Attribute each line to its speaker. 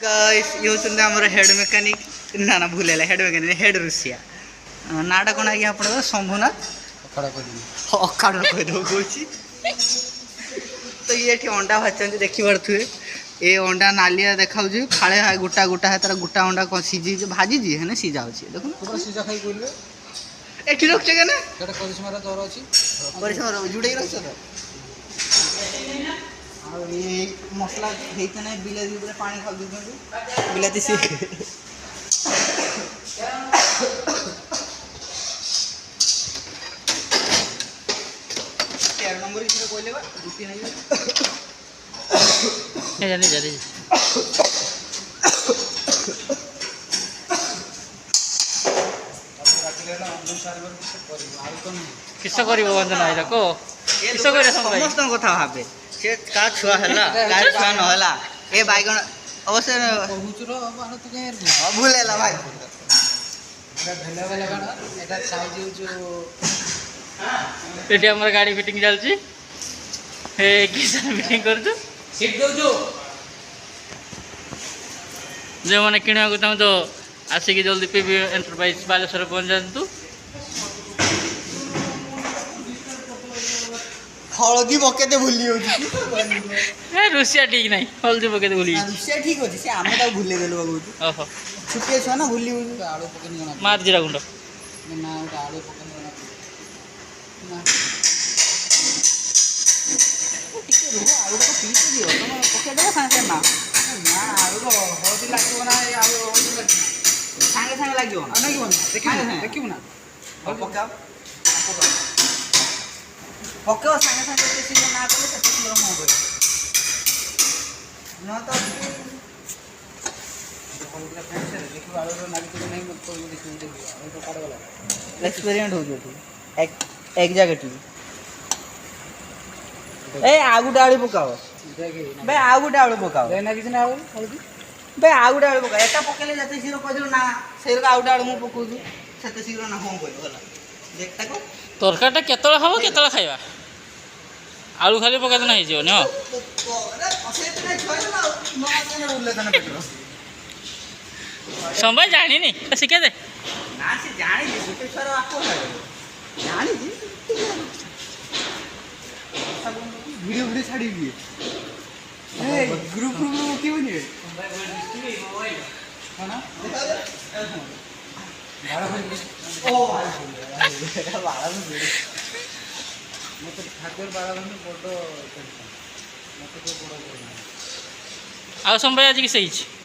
Speaker 1: guys ये होचंदे हमर head mechanic ना ना भूलेला हेड मैकेनिक हेड रुसिया नाटा कोन आगे आपण शंभुनाथ अखाड़ कह दो कोची तो ये ठी अंडा भाजचंदी देखि परथुए ए अंडा नालिया देखाउ जी फाळे गोटा गोटा है तार गोटा अंडा को सिजी भाजी जी है ने सिजा होची देखो
Speaker 2: पूरा सीजा खाई बोलबे
Speaker 1: एठी रख के ने
Speaker 2: केटा करिश्मारा दर अछि
Speaker 1: करिश्मा जुड़े रख छ और ये मसला हेते ने बिलाती ऊपर पानी खाल दउछन बिलाती से चार नंबर इसे कोइले बा रुटी नहीं
Speaker 3: ए जाने जा रे किस करिवो वंदना आइरा को किस करे
Speaker 1: समस्त कथा भाबे से का छुआ हला का छुआ न हला ए बाइगन अवश्य
Speaker 2: बहुचुरो बाण तो के
Speaker 1: भूलेला भाई
Speaker 2: एटा भेला वाला गाना एटा साइज जो
Speaker 3: एटी हमर गाड़ी फिटिंग चलची हे किसान फिटिंग करछु
Speaker 2: सीट दउ जो
Speaker 3: जे माने किणा को चाहू तो आसिक जल्दी पीबी एंटरप्राइज बालेश्वर पहुंच जातु
Speaker 1: हळदी बकेते भूली होची
Speaker 3: ए रुसिया ठीक नहीं हल्दी बकेते भूली
Speaker 1: रुसिया ठीक होची से आमे ता भूले गेलो बाबू
Speaker 3: ओहो
Speaker 1: छुटे छ ना भूली होची
Speaker 2: आलू पकनी गना
Speaker 3: मार जीरा गुंड
Speaker 2: ना उटा आलू पकनी गना ना
Speaker 1: टिके रुको आलू को पीस दियो तुम पके दे सांगे ना
Speaker 2: ना आलू रो हळदी लागो ना ए आलू हळदी लागी
Speaker 1: सांगे सांगे लागियो
Speaker 2: आ नाही कोन देखिबो ना
Speaker 1: पकाओ पकाओ सांगे सांगे तेसी ना कले तेसी रो मो गयो ना तो
Speaker 2: हळदी फ्रेंड्स देखिबो आलू रो नागी तो नहीं मत कोई देखि देखि तो काट वाला
Speaker 1: एक्सपेरिमेंट हो गयो एक जगह ए आगु डाळी पकाओ
Speaker 2: देखि
Speaker 1: बे आगु डाळी पकाओ
Speaker 2: लेना किछ ना हळदी
Speaker 1: बे आगु डाळी पकाओ एटा पकेले जते शीरो कदिरो ना सेरो आगु डाळी मु पकोजु सेते शीरो ना होम बोल होला देखता को
Speaker 3: तरकाटा केतला हबो केतला खाइबा आलू खाली पकाते नाही जियो न संभाई जानी नहीं शिखे दे
Speaker 1: ना से जानी गुटे छर आको जानी जी वीडियो वीडियो छाड़ी दिए ए ग्रुप ग्रुप की बनी
Speaker 2: है ना
Speaker 1: ओ बाळा
Speaker 2: मत ठाकुर बाळा बन बडो मत को बडो
Speaker 3: आ संभाई आज की सही